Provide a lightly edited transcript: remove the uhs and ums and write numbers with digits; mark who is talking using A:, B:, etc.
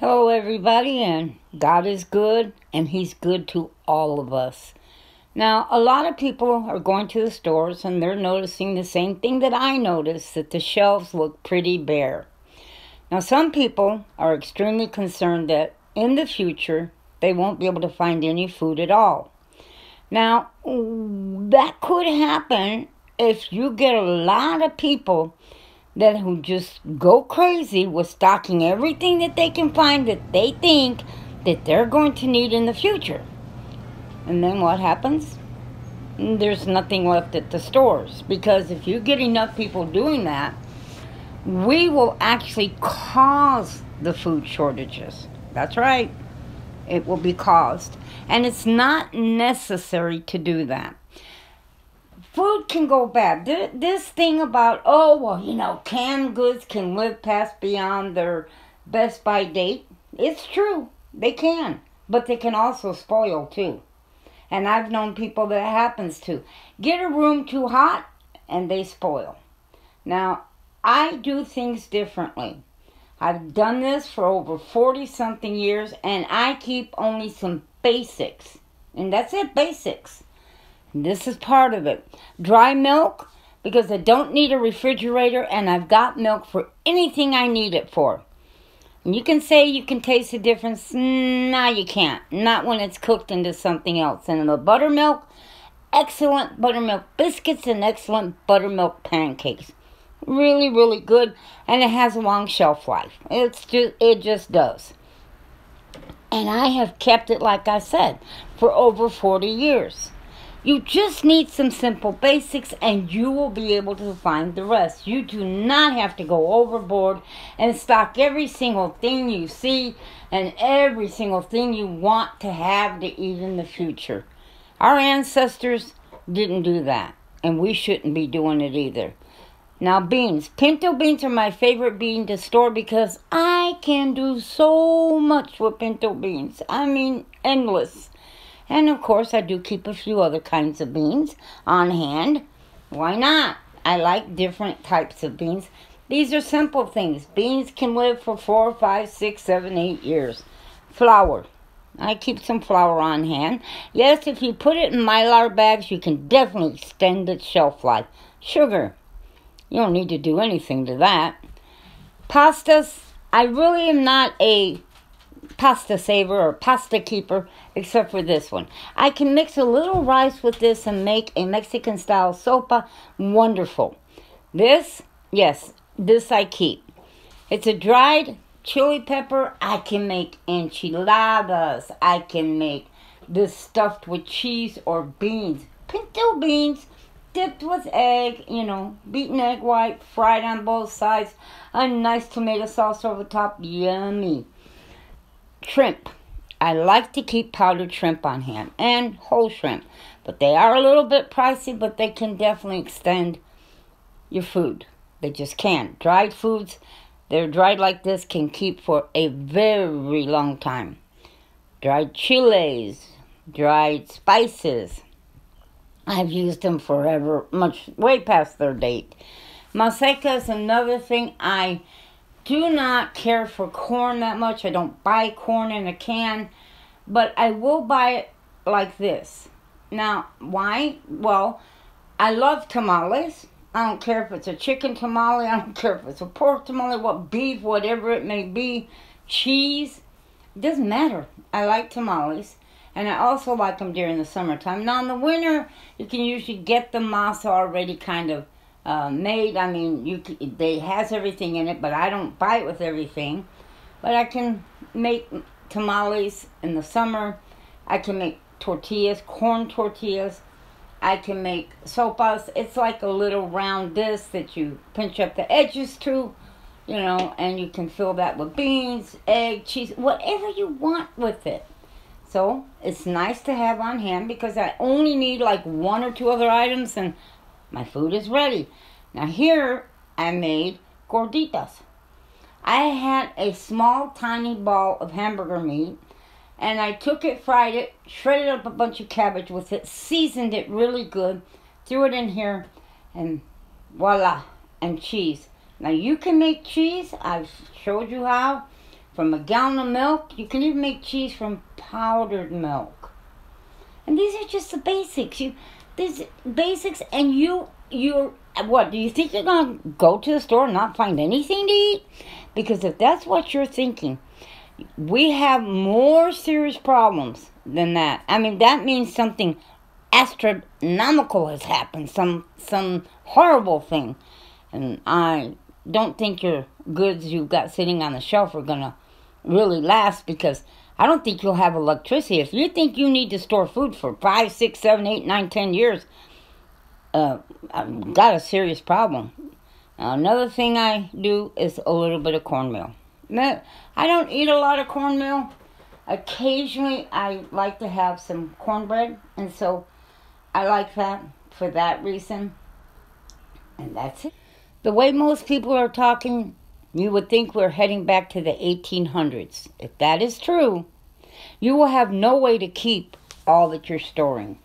A: Hello, everybody, and God is good, and He's good to all of us. Now, a lot of people are going to the stores, and they're noticing the same thing that I noticed, that the shelves look pretty bare. Now, some people are extremely concerned that in the future, they won't be able to find any food at all. Now, that could happen if you get a lot of people who just go crazy with stocking everything that they can find that they think that they're going to need in the future. And then what happens? There's nothing left at the stores, because if you get enough people doing that, we will actually cause the food shortages. That's right. It will be caused. And it's not necessary to do that. Food can go bad. This thing about, canned goods can live past beyond their best by date. It's true. They can. But they can also spoil too. And I've known people that happens to. Get a room too hot and they spoil. Now, I do things differently. I've done this for over 40-something years, and I keep only some basics. And that's it, basics. This is part of it. Dry milk, because I don't need a refrigerator, and I've got milk for anything I need it for. And you can say you can taste the difference. No, you can't. Not when it's cooked into something else. And the buttermilk, excellent buttermilk biscuits and excellent buttermilk pancakes. Really, really good. And it has a long shelf life. It just does. And I have kept it, like I said, for over 40 years. You just need some simple basics and you will be able to find the rest. You do not have to go overboard and stock every single thing you see and every single thing you want to have to eat in the future. Our ancestors didn't do that, and we shouldn't be doing it either. Now, beans. Pinto beans are my favorite bean to store because I can do so much with pinto beans. I mean, endless. And, of course, I do keep a few other kinds of beans on hand. Why not? I like different types of beans. These are simple things. Beans can live for 4, 5, 6, 7, 8 years. Flour. I keep some flour on hand. Yes, if you put it in Mylar bags, you can definitely extend its shelf life. Sugar. You don't need to do anything to that. Pastas. I really am not a pasta saver or pasta keeper, except for this one. I can mix a little rice with this and make a Mexican style sopa. Wonderful. This I keep. It's a dried chili pepper. I can make enchiladas. I can make this stuffed with cheese or beans. Pinto beans dipped with egg, beaten egg white, fried on both sides. A nice tomato sauce over the top. Yummy. Shrimp. I like to keep powdered shrimp on hand and whole shrimp, but they are a little bit pricey, but they can definitely extend your food. They just can. Dried foods, they're dried like this, can keep for a very long time. Dried chilies, dried spices. I've used them forever, way past their date. Maseca is another thing. I do not care for corn that much. I don't buy corn in a can, but I will buy it like this. Now, why? Well, I love tamales. I don't care if it's a chicken tamale. I don't care if it's a pork tamale, beef, whatever it may be. Cheese. It doesn't matter. I like tamales. And I also like them during the summertime. Now, in the winter, you can usually get the masa already kind of made. I mean, they has everything in it, but I don't buy it with everything. But I can make tamales in the summer. I can make tortillas, corn tortillas. I can make sopas. It's like a little round disc that you pinch up the edges to, and you can fill that with beans, egg, cheese, whatever you want with it. So it's nice to have on hand because I only need like 1 or 2 other items and my food is ready. Now here I made Gorditas. I had a small tiny ball of hamburger meat and I took it, fried it, shredded up a bunch of cabbage with it, seasoned it really good, threw it in here, and voila, and cheese. Now you can make cheese. I've showed you how. from a gallon of milk. You can even make cheese from powdered milk. And these are just the basics. These basics, and you're what? Do you think you're gonna go to the store and not find anything to eat? Because if that's what you're thinking, we have more serious problems than that. I mean, that means something astronomical has happened, some horrible thing. And I don't think your goods you've got sitting on the shelf are gonna really last, because I don't think you'll have electricity. If you think you need to store food for 5, 6, 7, 8, 9, 10 years, I've got a serious problem. Now, another thing I do is a little bit of cornmeal. I don't eat a lot of cornmeal. Occasionally, I like to have some cornbread, and so I like that for that reason. And that's it. The way most people are talking, you would think we're heading back to the 1800s. If that is true, you will have no way to keep all that you're storing.